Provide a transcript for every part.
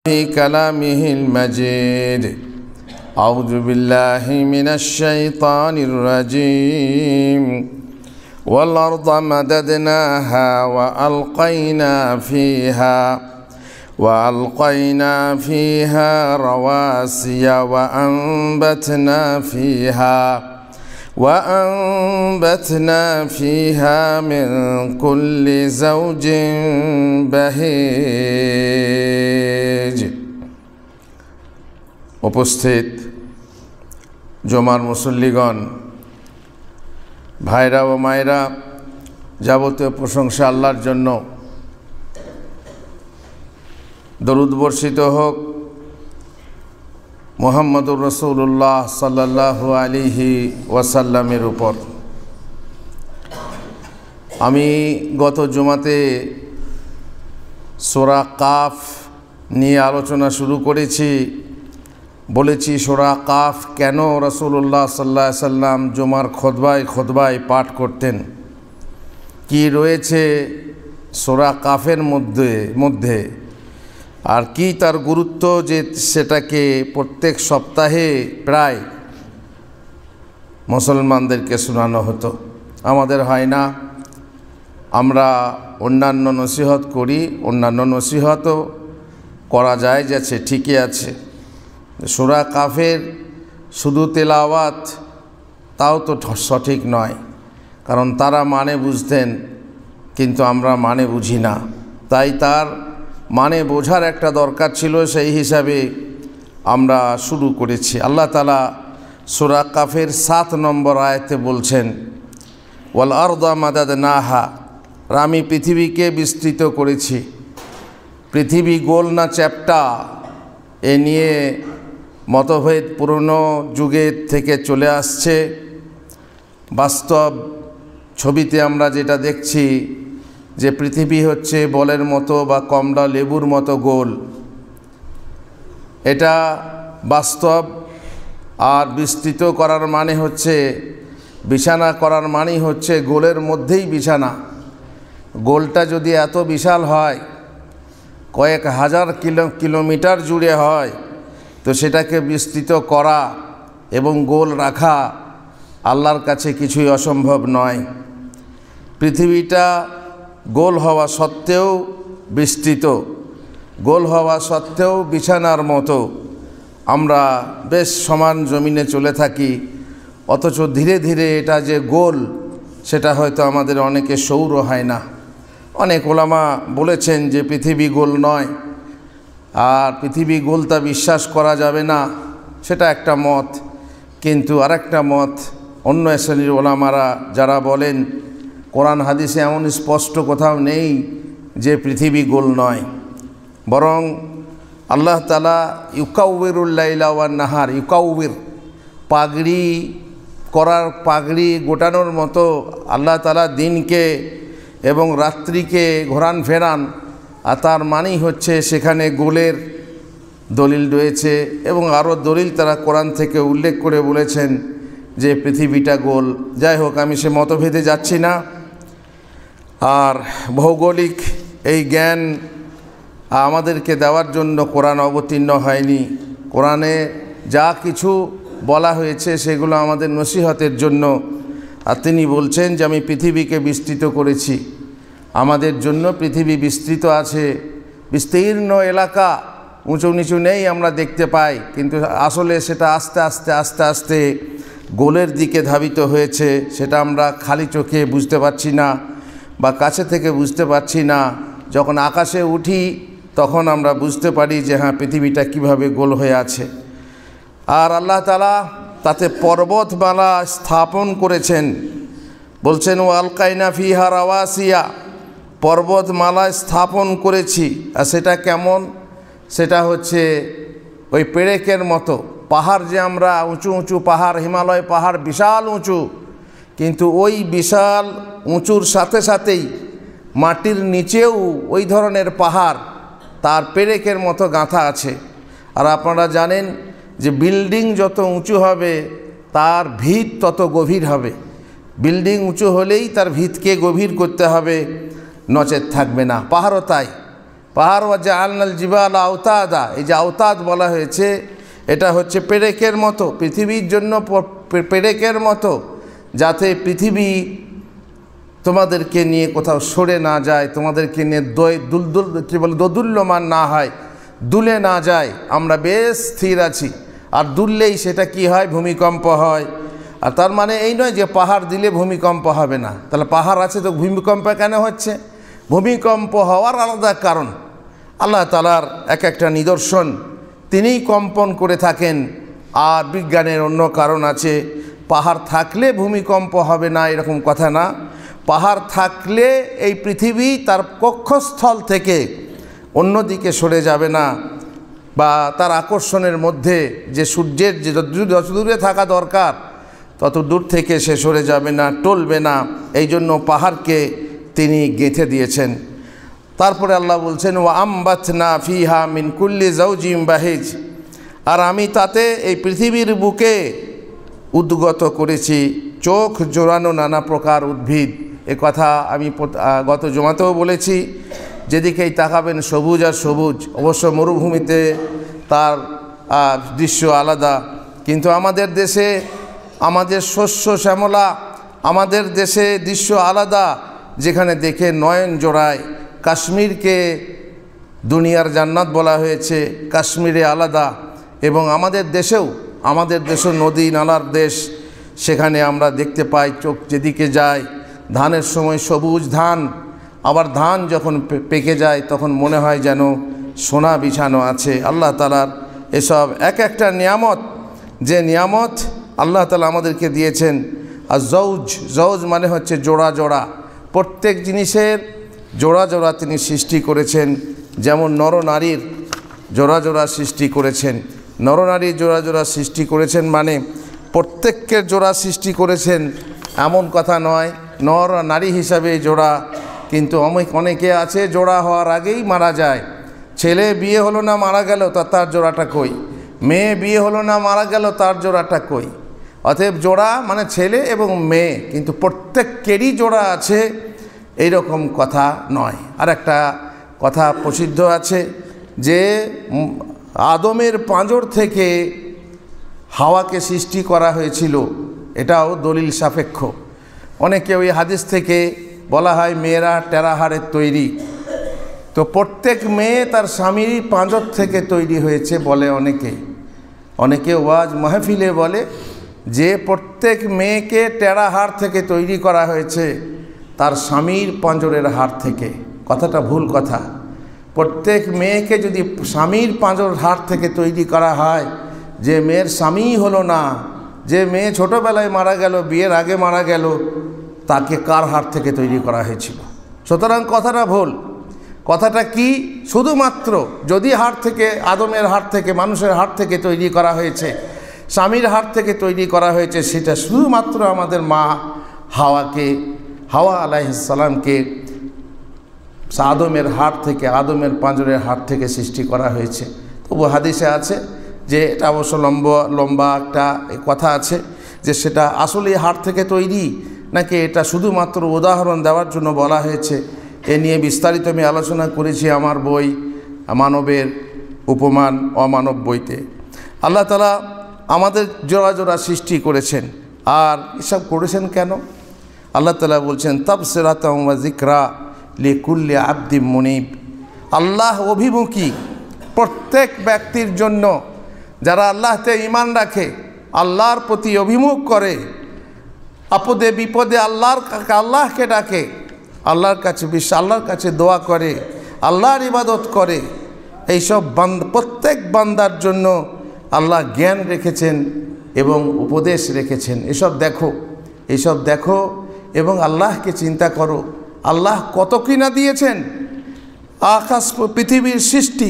في كلامه المجيد. أعوذ بالله من الشيطان الرجيم. والأرض مددناها وألقينا فيها رواسي وأنبتنا فيها من كل زوج بهيج. উপস্থিত জুমার মুসল্লিগণ, ভাইরা ও মায়েরা, যাবতীয় প্রশংসা আল্লাহর জন্য। দরুদ বর্ষিত হোক মুহাম্মদুর রাসূলুল্লাহ সাল্লাল্লাহু আলাইহি ওয়াসাল্লামের উপর। আমি গত জুমাতে সূরা কাফ নিয়ে আলোচনা শুরু করেছি। বলেছি সূরা কাফ কেন রাসূলুল্লাহ সাল্লাল্লাহু আলাইহি সাল্লাম জুমার খুতবায় পাঠ করতেন, কি রয়েছে সূরা কাফের মধ্যে আর কি তার গুরুত্ব, যে সেটাকে প্রত্যেক সপ্তাহে প্রায় মুসলমানদেরকে শোনানো হতো। আমাদের হয় না, আমরা অন্যান্য নসিহত করি, অন্যান্য নসিহতও করা যায় যাচ্ছে, ঠিকই আছে। সূরা কাফের শুধু তেলাওয়াত তাও তো সঠিক নয়, কারণ তারা মানে বুঝতেন কিন্তু আমরা মানে বুঝি না, তাই তার মানে বোঝার একটা দরকার ছিল, সেই হিসাবে আমরা শুরু করেছি। আল্লাহ তাআলা সূরা কাফের 7 নম্বর আয়াতে বলছেন, ওয়াল আরদা মাদাদনাহা, আমি পৃথিবীকে বিস্তৃত করেছি। পৃথিবী গোল না চ্যাপ্টা, এ নিয়ে মতভেদ পুরনো যুগের থেকে চলে আসছে। বাস্তব ছবিতে আমরা যেটা দেখছি যে পৃথিবী হচ্ছে বলের মতো বা কমলা লেবুর মতো গোল, এটা বাস্তব। আর বিস্তৃত করার মানে হচ্ছে, বিছানা করার মানে হচ্ছে গোলের মধ্যেই বিছানা। গোলটা যদি এত বিশাল হয়, কয়েক হাজার কিলোমিটার জুড়ে হয়, তো সেটাকে বিস্তৃত করা এবং গোল রাখা আল্লাহর কাছে কিছুই অসম্ভব নয়। পৃথিবীটা গোল হওয়া সত্ত্বেও বিস্তৃত, গোল হওয়া সত্ত্বেও বিছানার মতো আমরা বেশ সমান জমিনে চলে থাকি, অথচ ধীরে ধীরে এটা যে গোল সেটা হয়তো আমাদের অনেকে সৌর হয় না। অনেক ওলামা বলেছেন যে পৃথিবী গোল নয়, আর পৃথিবী গোল তা বিশ্বাস করা যাবে না, সেটা একটা মত। কিন্তু আরেকটা মত অন্য শ্রেণীর ওলামারা যারা বলেন, কোরআন হাদিসে এমন স্পষ্ট কোথাও নেই যে পৃথিবী গোল নয়, বরং আল্লাহ তাআলা ইউকাউবিরুল লাইলা ওয়ান নাহার, ইউকাউবির পাগড়ি গোটানোর মতো আল্লাহ তাআলা দিনকে এবং রাত্রিকে ঘোরান ফেরান, আর তার মানেই হচ্ছে সেখানে গোলের দলিল রয়েছে। এবং আরও দলিল তারা কোরআন থেকে উল্লেখ করে বলেছেন যে পৃথিবীটা গোল। যাই হোক, আমি সে মতভেদে যাচ্ছি না। আর ভৌগোলিক এই জ্ঞান আমাদেরকে দেওয়ার জন্য কোরআন অবতীর্ণ হয়নি। কোরআনে যা কিছু বলা হয়েছে সেগুলো আমাদের নসিহতের জন্য। আর তিনি বলছেন যে আমি পৃথিবীকে বিস্তৃত করেছি। আমাদের জন্য পৃথিবী বিস্তৃত আছে, বিস্তীর্ণ এলাকা, উঁচু নিচু নেই আমরা দেখতে পাই, কিন্তু আসলে সেটা আস্তে আস্তে আস্তে গোলের দিকে ধাবিত হয়েছে। সেটা আমরা খালি চোখে বুঝতে পারছি না বা কাছে থেকে বুঝতে পারছি না। যখন আকাশে উঠি তখন আমরা বুঝতে পারি যে হ্যাঁ, পৃথিবীটা কিভাবে গোল হয়ে আছে। আর আল্লাহ তাআলা তাতে পর্বতমালা স্থাপন করেছেন। বলছেন ও আলকাইনা ফিহা রাওয়াসিয়া, পর্বতমালা স্থাপন করেছি। আর সেটা কেমন? সেটা হচ্ছে ওই পেরেকের মতো। পাহাড় যে আমরা উঁচু উঁচু পাহাড়, হিমালয় পাহাড় বিশাল উঁচু, কিন্তু ওই বিশাল উঁচুর সাথে সাথেই মাটির নিচেও ওই ধরনের পাহাড় তার পেরেকের মতো গাঁথা আছে। আর আপনারা জানেন যে বিল্ডিং যত উঁচু হবে তার ভিত তত গভীর হবে। বিল্ডিং উঁচু হলেই তার ভিতকে গভীর করতে হবে, নচেত থাকবে না। পাহাড়ও তাই, পাহাড় ওয়া জাআলনাল জিবালা আওতাদা, এই যে আওতাদ বলা হয়েছে এটা হচ্ছে পেরেকের মতো, পৃথিবীর জন্য পেরেকের মতো, যাতে পৃথিবী তোমাদেরকে নিয়ে কোথাও সরে না যায়, তোমাদেরকে নিয়ে কী বলে দোদুল্যমান না হয়, দুলে না যায়। আমরা বেশ স্থির আছি, আর দুললেই সেটা কি হয়, ভূমিকম্প হয়। আর তার মানে এই নয় যে পাহাড় দিলে ভূমিকম্প হবে না। তাহলে পাহাড় আছে তো ভূমিকম্প কেন হচ্ছে? ভূমিকম্প হওয়ার আলাদা কারণ, আল্লাহ তাআলার এক একটা নিদর্শন, তিনিই কম্পন করে থাকেন। আর বিজ্ঞানের অন্য কারণ আছে। পাহাড় থাকলে ভূমিকম্প হবে না এরকম কথা না। পাহাড় থাকলে এই পৃথিবী তার কক্ষস্থল থেকে অন্যদিকে সরে যাবে না, বা তার আকর্ষণের মধ্যে যে সূর্যের যে যত দূরে থাকা দরকার তত দূর থেকে সে সরে যাবে না, টলবে না। এই জন্য পাহাড়কে তিনি গেঁথে দিয়েছেন। তারপরে আল্লাহ বলছেন ওয়া আমবাতনা ফিহা মিন কুল্লি জাওজিম বাহিজ, আর আমি তাতে এই পৃথিবীর বুকে উদ্গত করেছি চোখ জোড়ানো নানা প্রকার উদ্ভিদ। এ কথা আমি গত জমাতেও বলেছি, যেদিকেই তাকাবেন সবুজ আর সবুজ। অবশ্য মরুভূমিতে তার দৃশ্য আলাদা, কিন্তু আমাদের দেশে আমাদের শস্য শ্যামলা, আমাদের দেশে দৃশ্য আলাদা, যেখানে দেখে নয়ন জোড়ায়। কাশ্মীরকে দুনিয়ার জান্নাত বলা হয়েছে, কাশ্মীরে আলাদা। এবং আমাদের দেশেও নদী নালার দেশ, সেখানে আমরা দেখতে পাই চোখ যেদিকে যায় ধানের সময় সবুজ ধান, আবার ধান যখন পেকে যায় তখন মনে হয় যেন সোনা বিছানো আছে। আল্লাহ তাআলার এসব এক একটা নিয়ামত, যে নিয়ামত আল্লাহ তাআলা আমাদেরকে দিয়েছেন। আর জৌজ মানে হচ্ছে জোড়া জোড়া, প্রত্যেক জিনিসের জোড়া জোড়া তিনি সৃষ্টি করেছেন। যেমন নরনারীর জোড়া জোড়া সৃষ্টি করেছেন, নরনারীর জোড়া জোড়া সৃষ্টি করেছেন মানে প্রত্যেককে জোড়া সৃষ্টি করেছেন এমন কথা নয়, নর নারী হিসাবে জোড়া। কিন্তু অনেকে আছে জোড়া হওয়ার আগেই মারা যায়। ছেলে বিয়ে হলো না মারা গেল, তার জোড়াটা কই? মেয়ে বিয়ে হলো না মারা গেল, তার জোড়াটা কই? অতএব জোড়া মানে ছেলে এবং মেয়ে, কিন্তু প্রত্যেকেরই জোড়া আছে এইরকম কথা নয়। আর একটা কথা প্রসিদ্ধ আছে যে আদমের পাঁজর থেকে হাওয়াকে সৃষ্টি করা হয়েছিল, এটাও দলিল সাপেক্ষ। অনেকে ওই হাদিস থেকে বলা হয় মেয়েরা টেরাহারের তৈরি, তো প্রত্যেক মেয়ে তার স্বামীর পাঁজর থেকে তৈরি হয়েছে বলে অনেকে ওয়াজ মাহফিলে বলে যে প্রত্যেক মেয়েকে টেরাহার থেকে তৈরি করা হয়েছে তার স্বামীর পাঁজরের হাড় থেকে। কথাটা ভুল কথা। প্রত্যেক মেয়েকে যদি স্বামীর পাঁজর হাড় থেকে তৈরি করা হয়, যে মেয়ের স্বামী হলো না, যে মেয়ে ছোটোবেলায় মারা গেল, বিয়ের আগে মারা গেল, তাকে কার হাড় থেকে তৈরি করা হয়েছিল? সুতরাং কথাটা ভুল। কথাটা কি? শুধুমাত্র যদি হাড় থেকে, আদমের হাড় থেকে, মানুষের হাড় থেকে তৈরি করা হয়েছে, স্বামীর হাড় থেকে তৈরি করা হয়েছে, সেটা শুধুমাত্র আমাদের মা হাওয়া আলাইহিস সালামকে আদমের হাড় থেকে, আদমের পাঁজরের হাড় থেকে সৃষ্টি করা হয়েছে। তবু হাদিসে আছে যে এটা অবশ্য লম্বা একটা কথা আছে যে সেটা আসলে হাড় থেকে তৈরি নাকি এটা শুধুমাত্র উদাহরণ দেওয়ার জন্য বলা হয়েছে। এ নিয়ে বিস্তারিত আমি আলোচনা করেছি আমার বই মানবের উপমান অমানব বইতে। আল্লাহ তাআলা আমাদের জোড়া জোড়া সৃষ্টি করেছেন। আর এসব করেছেন কেন? আল্লাহ তাআলা বলছেন তাবসিরাতাও ওয়া যিকরা লিকুল্লি আবদিন মুনিব, আল্লাহ অভিমুখী প্রত্যেক ব্যক্তির জন্য, যারা আল্লাহতে ঈমান রাখে, আল্লাহর প্রতি অভিমুখ করে, আপদে বিপদে আল্লাহকে ডাকে, আল্লাহর কাছে দোয়া করে, আল্লাহর ইবাদত করে, এইসব প্রত্যেক বান্দার জন্য আল্লাহ জ্ঞান রেখেছেন এবং উপদেশ রেখেছেন। এসব দেখো এবং আল্লাহকে চিন্তা করো। আল্লাহ কত কিনা দিয়েছেন, আকাশ পৃথিবীর সৃষ্টি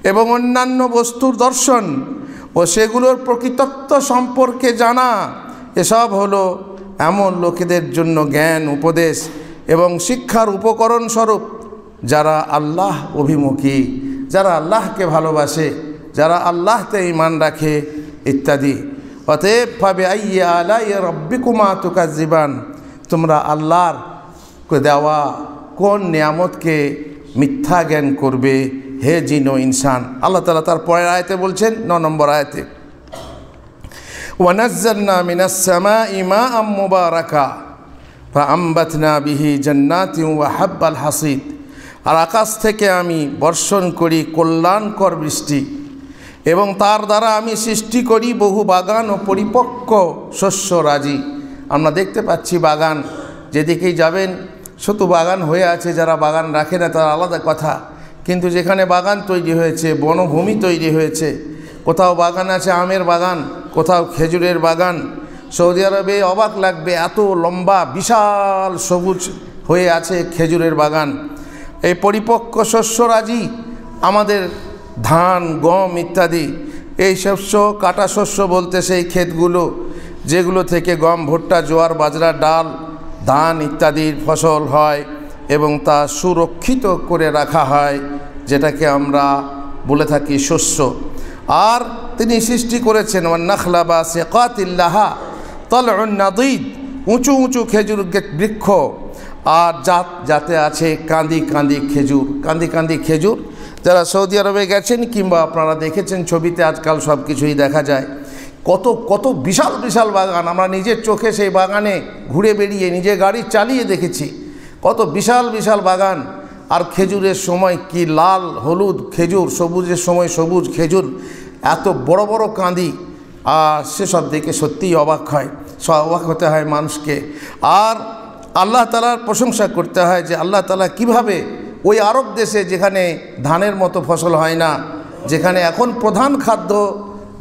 এবং অন্যান্য বস্তুর দর্শন ও সেগুলোর প্রকৃতত্ব সম্পর্কে জানা। এসব হলো এমন লোকেদের জন্য জ্ঞান, উপদেশ এবং শিক্ষার উপকরণ স্বরূপ, যারা আল্লাহ অভিমুখী, যারা আল্লাহকে ভালোবাসে, যারা আল্লাহতে ঈমান রাখে ইত্যাদি। অতএব ফাবিআইয়ি আলাই রাব্বিকুমা তুকাজ্জিবান, তোমরা আল্লাহর দেওয়া কোন নিয়ামতকে মিথ্যা জ্ঞান করবে হে জিন ও ইনসান। আল্লাহ তাআলা তার পরের আয়াতে বলছেন 9 নম্বর আয়াতে, ওয়ানাজ্জালনা মিনাস সামাই মাআম মুবারাকা ফাআমবাতনা বিহি জান্নাতিন ওয়া হাব্বাল হাসিদ। আর আকাশ থেকে আমি বর্ষণ করি কল্যাণকর বৃষ্টি এবং তার দ্বারা আমি সৃষ্টি করি বহু বাগান ও পরিপক্ক শস্যরাজি। আমরা দেখতে পাচ্ছি বাগান, যেদিকেই যাবেন শুধু বাগান হয়ে আছে। যারা বাগান রাখে না তার আলাদা কথা, কিন্তু যেখানে বাগান তৈরি হয়েছে, বনভূমি তৈরি হয়েছে, কোথাও বাগান আছে আমের বাগান, কোথাও খেজুরের বাগান। সৌদি আরবে অবাক লাগবে, এত লম্বা বিশাল সবুজ হয়ে আছে খেজুরের বাগান। এই পরিপক্ক শস্যরাজি আমাদের ধান, গম ইত্যাদি, এই শস্য কাটা শস্য বলতে সেই ক্ষেতগুলো যেগুলো থেকে গম, ভুট্টা, জোয়ার, বাজরা, ডাল, ধান ইত্যাদির ফসল হয় এবং তা সুরক্ষিত করে রাখা হয়, যেটাকে আমরা বলে থাকি শস্য। আর তিনি সৃষ্টি করেছেন ওয়ান্নাখলা বাসিকাতিন লাহা তালউন নাদীদ, উঁচু উঁচু খেজুর বৃক্ষ, আর যাতে আছে কাঁদি কাঁদি খেজুর। কাঁদি কাঁদি খেজুর যারা সৌদি আরবে গেছেন কিংবা আপনারা দেখেছেন ছবিতে, আজকাল সব কিছুই দেখা যায়। কত কত বিশাল বিশাল বাগান, আমরা নিজের চোখে সেই বাগানে ঘুরে বেরিয়ে নিজে গাড়ি চালিয়ে দেখেছি। কত বিশাল বিশাল বাগান, আর খেজুরের সময় কি লাল হলুদ খেজুর, সবুজের সময় সবুজ খেজুর, এত বড় বড় কাঁদি। আর সেসব দেখে সত্যিই অবাক হয়, অবাক হতে হয় মানুষকে। আর আল্লাহ তাআলার প্রশংসা করতে হয় যে আল্লাহ তাআলা কীভাবে ওই আরব দেশে, যেখানে ধানের মতো ফসল হয় না, যেখানে এখন প্রধান খাদ্য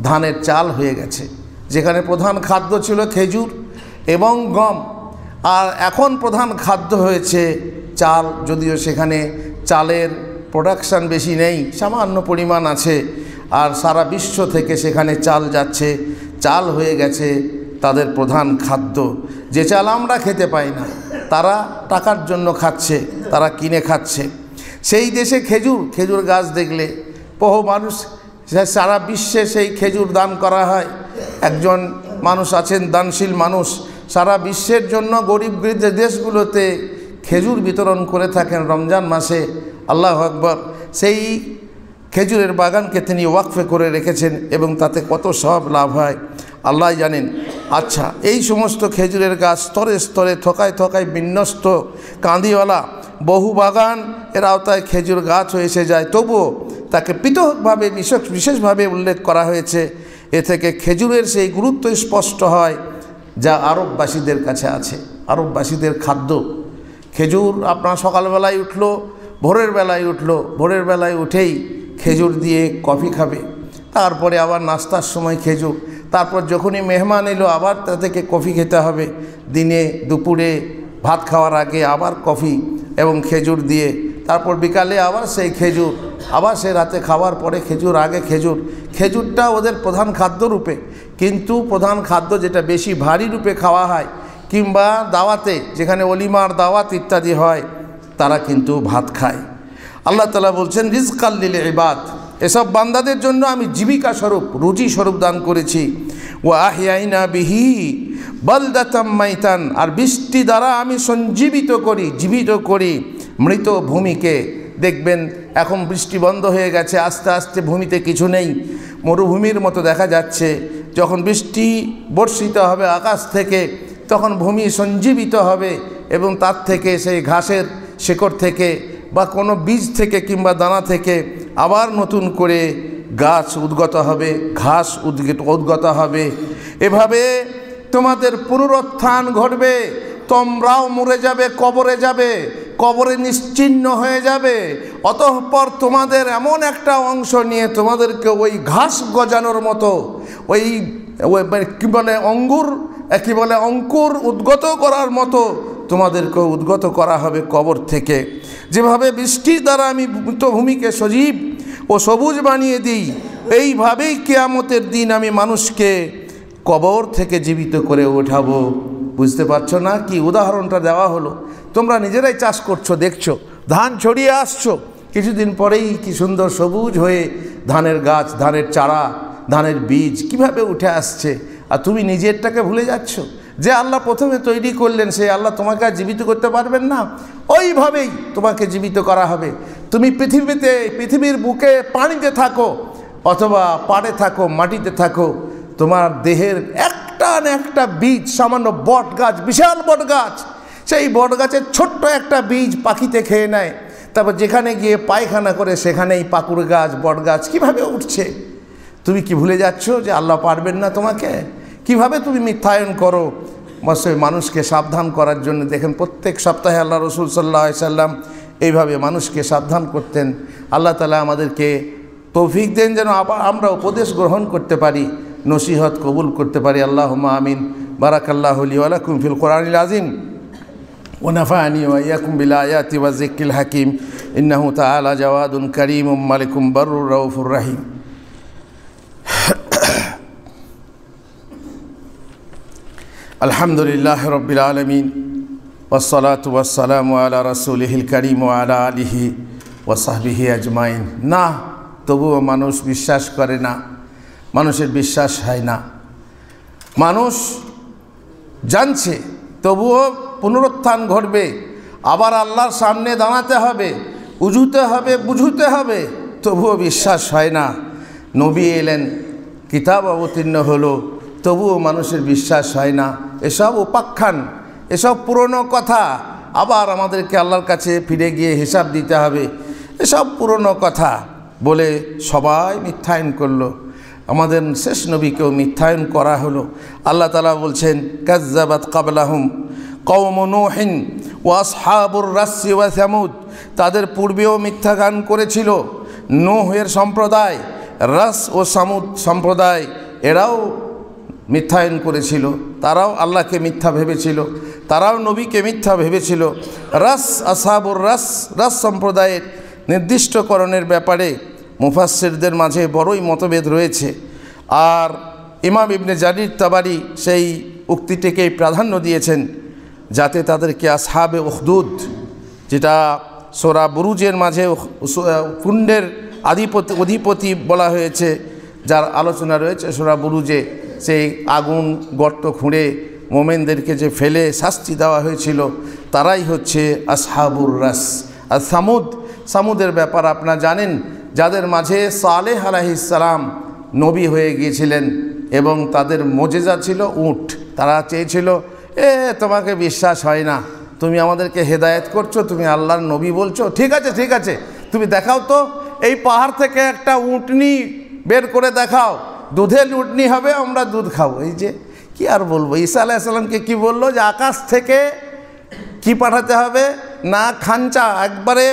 ধানের চাল হয়ে গেছে, যেখানে প্রধান খাদ্য ছিল খেজুর এবং গম, আর এখন প্রধান খাদ্য হয়েছে চাল। যদিও সেখানে চালের প্রোডাকশান বেশি নেই, সামান্য পরিমাণ আছে, আর সারা বিশ্ব থেকে সেখানে চাল যাচ্ছে। চাল হয়ে গেছে তাদের প্রধান খাদ্য। যে চাল আমরা খেতে পাই না, তারা টাকার জন্য খাচ্ছে, তারা কিনে খাচ্ছে। সেই দেশে খেজুর গাছ দেখলে বহু মানুষ, সারা বিশ্বে সেই খেজুর দান করা হয়। একজন মানুষ আছেন দানশীল মানুষ, সারা বিশ্বের জন্য গরিব দেশগুলোতে খেজুর বিতরণ করে থাকেন রমজান মাসে। আল্লাহু আকবার। সেই খেজুরের বাগানকে তিনি ওয়াকফে করে রেখেছেন এবং তাতে কত সব লাভ হয় আল্লাহ জানেন। আচ্ছা, এই সমস্ত খেজুরের গাছ স্তরে স্তরে থোকায় থোকায় বিন্যস্ত কাঁদিওয়ালা বহু বাগান এর আওতায় খেজুর গাছও এসে যায়, তবুও তাকে পৃথকভাবে বিশেষভাবে উল্লেখ করা হয়েছে। এ থেকে খেজুরের সেই গুরুত্ব স্পষ্ট হয় যা আরববাসীদের কাছে আছে। আরববাসীদের খাদ্য খেজুর। আপনার সকালবেলায় উঠলো, ভোরের বেলায় উঠেই খেজুর দিয়ে কফি খাবে, তারপরে আবার নাস্তার সময় খেজুর, তারপর যখনই মেহমান এলো আবার তা থেকে কফি খেতে হবে, দিনে দুপুরে ভাত খাওয়ার আগে আবার কফি এবং খেজুর দিয়ে, তারপর বিকালে আবার সেই খেজুর, আবার সে রাতে খাওয়ার পরে খেজুর, আগে খেজুর। খেজুরটা ওদের প্রধান খাদ্য রূপে, কিন্তু প্রধান খাদ্য যেটা বেশি ভারী রূপে খাওয়া হয়, কিংবা দাওয়াতে যেখানে অলিমার দাওয়াত ইত্যাদি হয়, তারা কিন্তু ভাত খায়। আল্লাহ তাআলা বলছেন রিজকাল লিল ইবাদ, এসব বান্দাদের জন্য আমি জীবিকা স্বরূপ, রুজি স্বরূপ দান করেছি। ওয়া আহইয়াইনা বিহি বালদাতাম মাইতান, আর বৃষ্টি দ্বারা আমি জীবিত করি মৃত ভূমিকে। দেখবেন এখন বৃষ্টি বন্ধ হয়ে গেছে, আস্তে আস্তে ভূমিতে কিছু নেই, মরুভূমির মতো দেখা যাচ্ছে। যখন বৃষ্টি বর্ষিত হবে আকাশ থেকে, তখন ভূমি সঞ্জীবিত হবে এবং তার থেকে সেই ঘাসের শেকড় থেকে বা কোনো বীজ থেকে কিংবা দানা থেকে আবার নতুন করে গাছ উদ্গত হবে, ঘাস উদ্গত হবে। এভাবে তোমাদের পুনরুত্থান ঘটবে, তোমরাও মরে যাবে, কবরে নিশ্চিহ্ন হয়ে যাবে। অতঃপর তোমাদের এমন একটা অংশ নিয়ে তোমাদেরকে ওই ঘাস গজানোর মতো, ওই কী বলে অঙ্কুর উদ্গত করার মতো তোমাদেরকে উদ্গত করা হবে কবর থেকে। যেভাবে বৃষ্টির দ্বারা আমি মৃতভূমিকে সজীব ও সবুজ বানিয়ে দিই, এইভাবেই কিয়ামতের দিন আমি মানুষকে কবর থেকে জীবিত করে ওঠাবো। বুঝতে পারছো না? কি উদাহরণটা দেওয়া হলো। তোমরা নিজেরাই চাষ করছো, দেখছো, ধান ছড়িয়ে আসছো, কিছুদিন পরেই কি সুন্দর সবুজ হয়ে ধানের গাছ, ধানের চারা, ধানের বীজ কিভাবে উঠে আসছে, আর তুমি নিজেরটাকে ভুলে যাচ্ছ। যে আল্লাহ প্রথমে তৈরি করলেন সেই আল্লাহ তোমাকে আর জীবিত করতে পারবেন না? ওইভাবেই তোমাকে জীবিত করা হবে। তুমি পৃথিবীর বুকে পানিতে থাকো অথবা পাড়ে থাকো, মাটিতে থাকো, তোমার দেহের একটা না একটা বীজ, সামান্য বট গাছ, বিশাল বট গাছ, সেই বট গাছের ছোট্ট একটা বীজ পাখিতে খেয়ে নেয়, তারপর যেখানে গিয়ে পায়খানা করে সেখানেই পাকুড় গাছ, বট গাছ কীভাবে উঠছে। তুমি কি ভুলে যাচ্ছ যে আল্লাহ পারবেন না তোমাকে? কিভাবে তুমি মিথ্যায়ন করো? অবশ্যই মানুষকে সাবধান করার জন্য দেখেন প্রত্যেক সপ্তাহে আল্লাহ রসুল সাল্লাল্লাহু আলাইহি সাল্লাম এইভাবে মানুষকে সাবধান করতেন। আল্লাহ তাআলা আমাদেরকে তৌফিক দেন যেন আমরা উপদেশ গ্রহণ করতে পারি, নসিহত কবুল করতে পারি। আল্লাহুম্মা আমিন। বারাকাল্লাহু লি ওয়া লাকুম ফিল কোরআনিল আযীম ওয়া নাফা'আনি ওয়া ইয়্যাকুম বিল আয়াতি ওয়া যিকরিল হাকীম। ইন্নাহু তাআলা জাওয়াদুন কারীমুম মালিকুম বাররুর রাউফুর রাহিম। আলহামদুলিল্লাহ রাব্বিল আলামিন ওয়াসসালাতু ওয়াসসালামু আলা রাসূলিহিল কারীম ওয়া আলা আলিহি ওয়া সাহবিহি আজমাইন। না, তবুও মানুষ বিশ্বাস করে না, মানুষের বিশ্বাস হয় না। মানুষ জানছে তবুও পুনরুত্থান ঘটবে, আবার আল্লাহর সামনে দাঁড়াতে হবে, উজুতে হবে, বুঝুতে হবে, তবুও বিশ্বাস হয় না। নবী এলেন, কিতাব অবতীর্ণ হলো, তবুও মানুষের বিশ্বাস হয় না। এসব উপাখ্যান, এসব পুরনো কথা, আবার আমাদেরকে আল্লাহর কাছে ফিরে গিয়ে হিসাব দিতে হবে, এসব পুরনো কথা বলে সবাই মিথ্যায়ন করলো। আমাদের শেষ নবীকেও মিথ্যায়ন করা হলো। আল্লাহ তাআলা বলছেন, কাযযাবাত কাবলাহুম কওমু নূহিন ওয়া আসহাবুর রাসসি ওয়া সামুদ। তাদের পূর্বেও মিথ্যা গান করেছিল নূহের সম্প্রদায়, রাস ও সামুদ সম্প্রদায়, এরাও মিথ্যায়ন করেছিল। তারাও আল্লাহকে মিথ্যা ভেবেছিল, তারাও নবীকে মিথ্যা ভেবেছিল। আসহাবুর রাস সম্প্রদায়ের নির্দিষ্টকরণের ব্যাপারে মুফাসসিরদের মাঝে বড়ই মতভেদ রয়েছে। আর ইমাম ইবনে জারির তাবারি সেই উক্তিটিকেই প্রাধান্য দিয়েছেন, যাতে তাদেরকে আসহাবে উখদুদ, যেটা সূরা বুরুজের মাঝে কুণ্ডের অধিপতি বলা হয়েছে, যার আলোচনা রয়েছে সূরা বুরুজে, সেই আগুন গর্ত খুঁড়ে মোমেনদেরকে যে ফেলে শাস্তি দেওয়া হয়েছিল, তারাই হচ্ছে আসহাবুর রাস। আর সামুদের ব্যাপার আপনারা জানেন, যাদের মাঝে সালেহ আলাইহিস সালাম নবী হয়ে গিয়েছিলেন এবং তাদের মুজিজা ছিল উট। তারা চেয়েছিল, তোমাকে বিশ্বাস হয় না, তুমি আমাদেরকে হেদায়েত করছো, তুমি আল্লাহর নবী বলছো, ঠিক আছে, তুমি দেখাও তো, এই পাহাড় থেকে একটা উটনি বের করে দেখাও, দুধের উটনি হবে, আমরা দুধ খাবো। এই যে কি আর বলবো, ঈসা আলাইহিস সালামকে কি বললো যে আকাশ থেকে কি পাঠাতে হবে না, খাঞ্চা, একবারে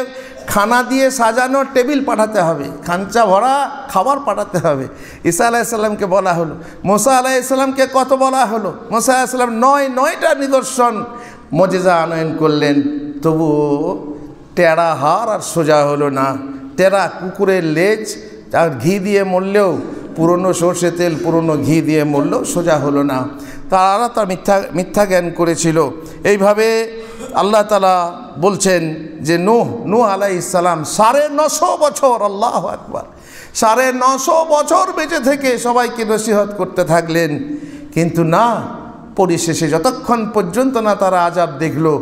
খানা দিয়ে সাজানো টেবিল পাঠাতে হবে, খাঞ্চা ভরা খাবার পাঠাতে হবে। ঈসা আলাইহিস সালামকে বলা হলো। মুসা আলাইহিস সালামকে কত বলা হলো? মুসা আলাইহিস সালাম 9টা নিদর্শন মুজিজা আনয়ন করলেন, তবুও টেরা হার আর সোজা হলো না। টেরা কুকুরের লেজ, আর ঘি দিয়ে মরলেও, পুরনো সর্ষে তেল পুরনো ঘি দিয়ে মরলেও সোজা হলো না। তারা তা মিথ্যা জ্ঞান করেছিল। এইভাবে আল্লাহ তাআলা বলছেন যে নূহ আলাইহিস সালাম 950 বছর, আল্লাহু আকবার, 950 বছর বেঁচে থেকে সবাইকে নসিহত করতে থাকলেন, কিন্তু না, পরিশেষে যতক্ষণ পর্যন্ত না তারা আযাব দেখলো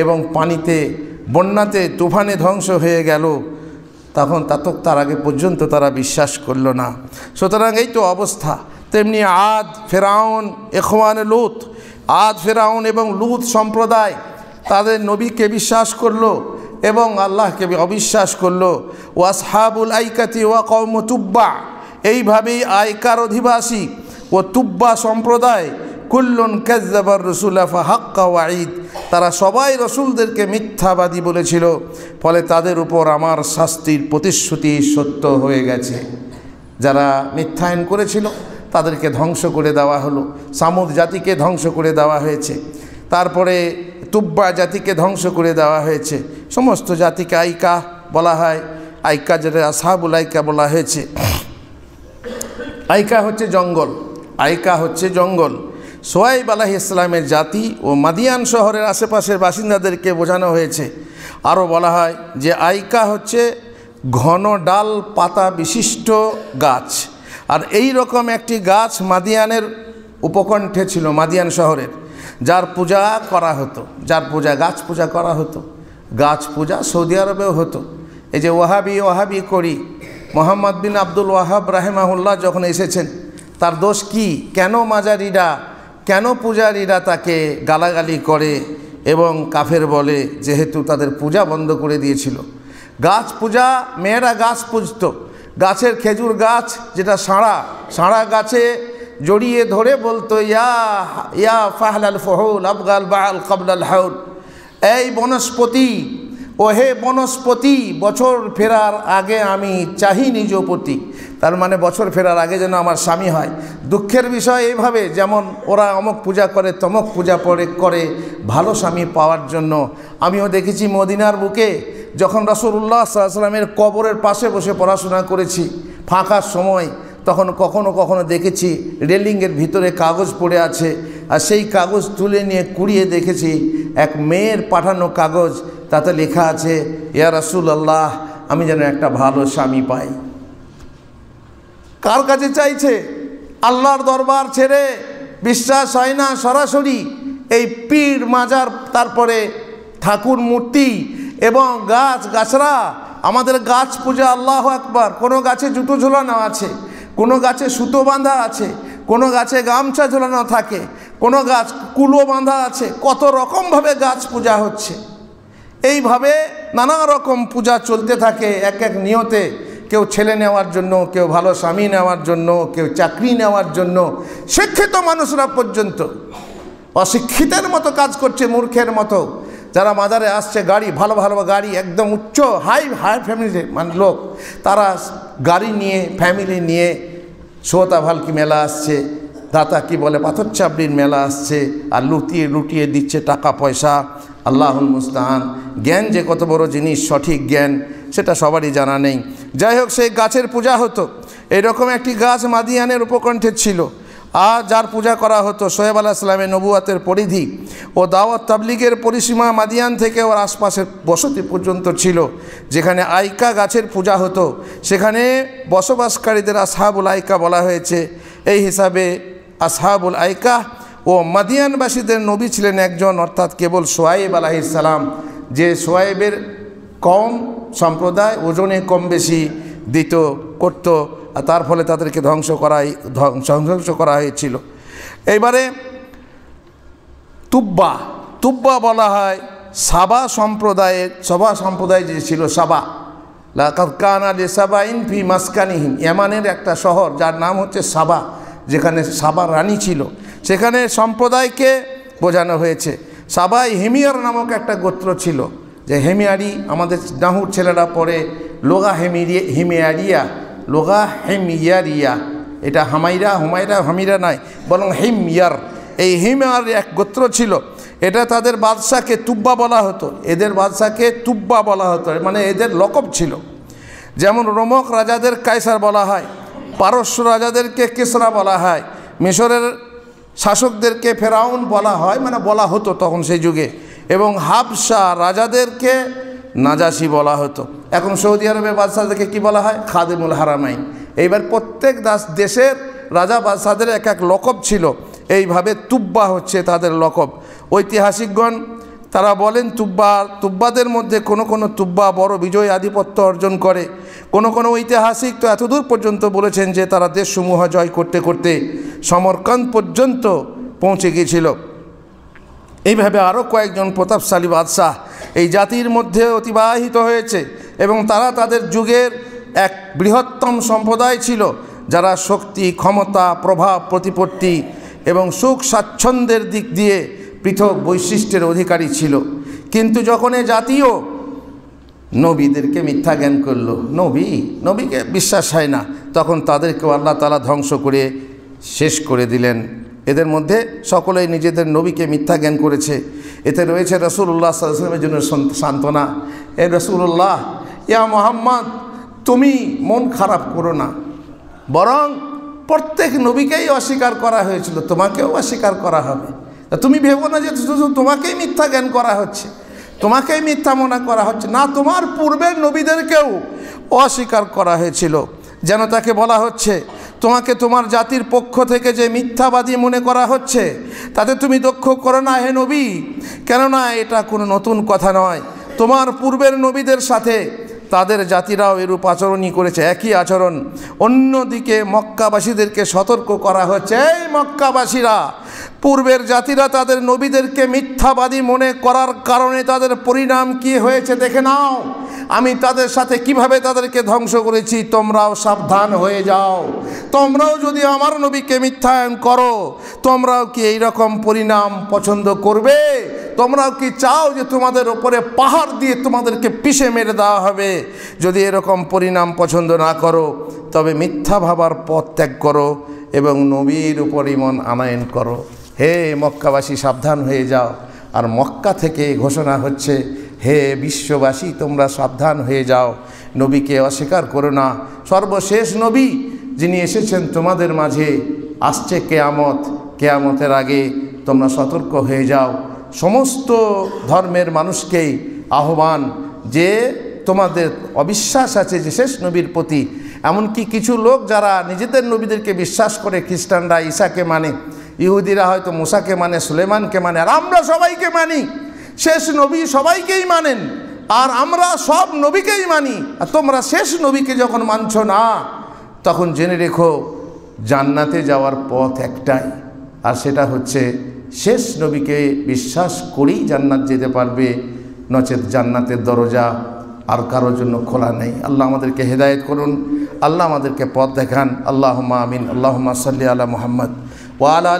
এবং পানিতে, বন্যাতে, তুফানে ধ্বংস হয়ে গেল, তখন তার আগে পর্যন্ত তারা বিশ্বাস করল না। সুতরাং এই তো অবস্থা। তেমনি আদ, ফেরাউন, ইখওয়ানে লূত, আদ, ফেরাউন এবং লূত সম্প্রদায় তাদের নবীকে বিশ্বাস করলো এবং আল্লাহকে অবিশ্বাস করলো। ওয়াসহাবুল আইকাতি ওয়া কওমু তুব্বা, এইভাবেই আইকার অধিবাসী ও তুব্বা সম্প্রদায়, কুল্লুন কাযযাবার রাসূলা ফাহাক্কা ওয়াঈদ, তারা সবাই রসুলদেরকে মিথ্যাবাদী বলেছিল, ফলে তাদের উপর আমার শাস্তির প্রতিশ্রুতি সত্য হয়ে গেছে। যারা মিথ্যায়ন করেছিল তাদেরকে ধ্বংস করে দেওয়া হলো। সামুদ জাতিকে ধ্বংস করে দেওয়া হয়েছে, তারপরে তুব্বা জাতিকে ধ্বংস করে দেওয়া হয়েছে। সমস্ত জাতিকে আইকা বলা হয়, আইকা যেটা আসহাবুল আইকা বলা হয়েছে। আইকা হচ্ছে জঙ্গল, আইকা হচ্ছে জঙ্গল। সোয়াইব আলাইহিস সালামের জাতি ও মাদিয়ান শহরের আশেপাশের বাসিন্দাদেরকে বোঝানো হয়েছে। আরও বলা হয় যে আইকা হচ্ছে ঘন ডাল পাতা বিশিষ্ট গাছ, আর এই রকম একটি গাছ মাদিয়ানের উপকণ্ঠে ছিল, মাদিয়ান শহরের, যার পূজা করা হতো, গাছ পূজা করা হতো। গাছ পূজা সৌদি আরবেও হতো। এই যে ওয়াহাবি ওয়াহাবি করি, মোহাম্মদ বিন আব্দুল ওয়াহাব রাহিমাহুল্লাহ যখন এসেছেন, তার দোষ কি? কেন মাজারিরা, কেন পূজারীরা তাকে গালাগালি করে এবং কাফের বলে? যেহেতু তাদের পূজা বন্ধ করে দিয়েছিল। গাছ পূজা, মেয়েরা গাছ পুজত, গাছের খেজুর গাছ যেটা সাঁড়া গাছে জড়িয়ে ধরে বলতো ইয়া ইয়া ফাহলাল ফহুল আবগাল বাল কাবলাল হাউল, এই বনস্পতি, ও হে বনস্পতি, বছর ফেরার আগে আমি চাহি নিজ পতি। তার মানে বছর ফেরার আগে যেন আমার স্বামী হয়। দুঃখের বিষয় এইভাবে, যেমন ওরা অমুক পূজা করে তমক পূজা করে ভালো স্বামী পাওয়ার জন্য। আমিও দেখেছি মদিনার বুকে যখন রাসূলুল্লাহ সাল্লাল্লাহু আলাইহি ওয়াসাল্লামের কবরের পাশে বসে পড়াশোনা করেছি ফাঁকার সময়, তখন কখনো কখনো দেখেছি রেলিংয়ের ভিতরে কাগজ পড়ে আছে, আর সেই কাগজ তুলে নিয়ে কুড়িয়ে দেখেছি এক মেয়ের পাঠানো কাগজ, তাতে লেখা আছে ইয়া রাসূলুল্লাহ, আমি যেন একটা ভালো স্বামী পাই। কার কাছে চাইছে? আল্লাহর দরবার ছেড়ে বিশ্বাস হয় না সরাসরি এই পীর মাজার, তারপরে ঠাকুর মূর্তি এবং গাছরা। আমাদের গাছ পূজা, আল্লাহু আকবার। কোনো গাছে জুতো ঝোলানো আছে, কোনো গাছে সুতো বাঁধা আছে, কোনো গাছে গামছা ঝোলানো থাকে, কোনো গাছ কুলো বাঁধা আছে, কত রকমভাবে গাছ পূজা হচ্ছে। এইভাবে নানা রকম পূজা চলতে থাকে এক এক নিয়তে। কেউ ছেলে নেওয়ার জন্য, কেউ ভালো স্বামী নেওয়ার জন্য, কেউ চাকরি নেওয়ার জন্য। শিক্ষিত মানুষরা পর্যন্ত অশিক্ষিতের মতো কাজ করছে, মূর্খের মতো। যারা মাজারে আসছে, গাড়ি ভালো ভালো গাড়ি, একদম উচ্চ হাই ফ্যামিলি মানে লোক, তারা গাড়ি নিয়ে ফ্যামিলি নিয়ে সোতা ভালকি মেলা আসছে, দাতা কি বলে পাথর চাবড়ির মেলা আসছে, আর লুটিয়ে দিচ্ছে টাকা পয়সা। আল্লাহুল মুস্তাআন। জ্ঞান যে কত বড় জিনিস, সঠিক জ্ঞান সেটা সবারই জানা নেই। যাই হোক, সেই গাছের পূজা হতো। এরকম একটি গাছ মাদিয়ানের উপকণ্ঠে ছিল, আর যার পূজা করা হতো। শোয়েব আলাইহিস সালামের নবুয়াতের পরিধি ও দাওয়াত তাবলীগের পরিসীমা মাদিয়ান থেকে ওর আশপাশের বসতি পর্যন্ত ছিল। যেখানে আইকা গাছের পূজা হতো, সেখানে বসবাসকারীদের আসহাবুল আইকা বলা হয়েছে। এই হিসাবে আসহাবুল আইকা ও মাদিয়ানবাসীদের নবী ছিলেন একজন, অর্থাৎ কেবল শোয়েব আলাইহিস সালাম, যে শোয়েবের কম সম্প্রদায় ওজনে কম বেশি করত, আর তার ফলে তাদেরকে ধ্বংস করা হয়েছিল। এইবারে তুব্বা বলা হয় সাবা সম্প্রদায় যে ছিল, সাবা। লাকাদ কানা লিসাবাইন ফি মাসকানিহিম, ইয়ামানের একটা শহর যার নাম হচ্ছে সাবা, যেখানে সাবা রানী ছিল, সেখানে সম্প্রদায়কে বোঝানো হয়েছে। সাবাই হেমিয়ার নামক একটা গোত্র ছিল, যে হেমিয়ারি, আমাদের নাহুর ছেলেরা পড়ে লোগা হেমিয়ারিয়া, এটা হামিরা নয়, বরং হিময়ার। এই হিময়ার এক গোত্র ছিল, এটা তাদের বাদশাকে তুব্বা বলা হতো, এদের বাদশাকে তুব্বা বলা হতো, মানে এদের লকব ছিল। যেমন রোমক রাজাদের কায়সার বলা হয়, পারস্য রাজাদেরকে কিসরা বলা হয়, মিশরের শাসকদেরকে ফেরাউন বলা হয়, মানে বলা হতো তখন সেই যুগে, এবং হাবশা রাজাদেরকে নাজাসি বলা হতো। এখন সৌদি আরবের বাদশাদেরকে কি বলা হয়? খাদেমুল হারামাইন। এইবার প্রত্যেক দেশের রাজা বাদশাদের এক এক লকব ছিল, এইভাবে তুব্বা হচ্ছে তাদের লকব। ঐতিহাসিকগণ তারা বলেন তুব্বাদের মধ্যে কোনো তুব্বা বড় বিজয় আধিপত্য অর্জন করে। কোনো ঐতিহাসিক তো এতদূর পর্যন্ত বলেছেন যে তারা দেশসমূহ জয় করতে করতে সমরকান্দ পর্যন্ত পৌঁছে গিয়েছিল। এইভাবে আরও কয়েকজন প্রতাপশালী বাদশাহ এই জাতির মধ্যে অতিবাহিত হয়েছে, এবং তারা তাদের যুগের এক বৃহত্তম সম্প্রদায় ছিল, যারা শক্তি, ক্ষমতা, প্রভাব, প্রতিপত্তি এবং সুখ স্বাচ্ছন্দ্যের দিক দিয়ে পৃথক বৈশিষ্ট্যের অধিকারী ছিল। কিন্তু যখন এ জাতীয় নবীদেরকে মিথ্যা জ্ঞান করলো, নবীকে বিশ্বাস হয় না, তখন তাদেরকেও আল্লাহ তাআলা ধ্বংস করে শেষ করে দিলেন। এদের মধ্যে সকলেই নিজেদের নবীকে মিথ্যা জ্ঞান করেছে। এতে রয়েছে রাসূলুল্লাহ সাল্লাল্লাহু আলাইহি ওয়াসাল্লামের জন্য সান্ত্বনা। এ রাসূলুল্লাহ, ইয়া মুহাম্মদ, তুমি মন খারাপ করো না, বরং প্রত্যেক নবীকেই অস্বীকার করা হয়েছিল, তোমাকেও অস্বীকার করা হবে। তুমি ভেবো না যে শুধু তোমাকেই মিথ্যা জ্ঞান করা হচ্ছে, তোমাকেই মিথ্যা মনে করা হচ্ছে না, তোমার পূর্বের নবীদেরকেও অস্বীকার করা হয়েছিল। যেন তাকে বলা হচ্ছে, তোমাকে তোমার জাতির পক্ষ থেকে যে মিথ্যাবাদী মনে করা হচ্ছে, তাতে তুমি দুঃখ করো না হে নবী, কেননা এটা কোনো নতুন কথা নয়। তোমার পূর্বের নবীদের সাথে তাদের জাতিরাও এরূপ আচরণই করেছে, একই আচরণ। অন্যদিকে মক্কাবাসীদেরকে সতর্ক করা হচ্ছে, এই মক্কাবাসীরা, পূর্বের জাতিরা তাদের নবীদেরকে মিথ্যাবাদী মনে করার কারণে তাদের পরিণাম কি হয়েছে দেখে নাও। আমি তাদের সাথে কিভাবে তাদেরকে ধ্বংস করেছি, তোমরাও সাবধান হয়ে যাও। তোমরাও যদি আমার নবীকে মিথ্যায়ন করো, তোমরাও কি এই রকম পরিণাম পছন্দ করবে? তোমরাও কি চাও যে তোমাদের ওপরে পাহাড় দিয়ে তোমাদেরকে পিষে মেরে দেওয়া হবে? যদি এরকম পরিণাম পছন্দ না করো, তবে মিথ্যা ভাবার পথ ত্যাগ করো এবং নবীর উপর ঈমান আনয়ন করো। হে মক্কাবাসী, সাবধান হয়ে যাও। আর মক্কা থেকে ঘোষণা হচ্ছে, হে বিশ্ববাসী, তোমরা সাবধান হয়ে যাও, নবীকে অস্বীকার করো না। সর্বশেষ নবী যিনি এসেছেন তোমাদের মাঝে, আসছে কেয়ামত, কেয়ামতের আগে তোমরা সতর্ক হয়ে যাও। সমস্ত ধর্মের মানুষকেই আহ্বান যে তোমাদের অবিশ্বাস আছে যে শেষ নবীর প্রতি। এমনকি কিছু লোক যারা নিজেদের নবীদেরকে বিশ্বাস করে, খ্রিস্টানরা ঈসাকে মানে, ইহুদিরা হয়তো মুসাকে মানে, সুলেমানকে মানে, আর আমরা সবাইকে মানি। শেষ নবী সবাইকেই মানেন, আর আমরা সব নবীকেই মানি। আর তোমরা শেষ নবীকে যখন মানছো না, তখন জেনে রেখো জান্নাতে যাওয়ার পথ একটাই, আর সেটা হচ্ছে শেষ নবীকে বিশ্বাস করেই জান্নাত যেতে পারবে, নচেত জান্নাতের দরজা আর কারোর জন্য খোলা নেই। আল্লাহ আমাদেরকে হেদায়েত করুন, আল্লাহ আমাদেরকে পথ দেখান। আল্লাহুম্মা আমিন। আল্লাহুম্মা সাল্লি আলা মুহাম্মদ ওয়া আলা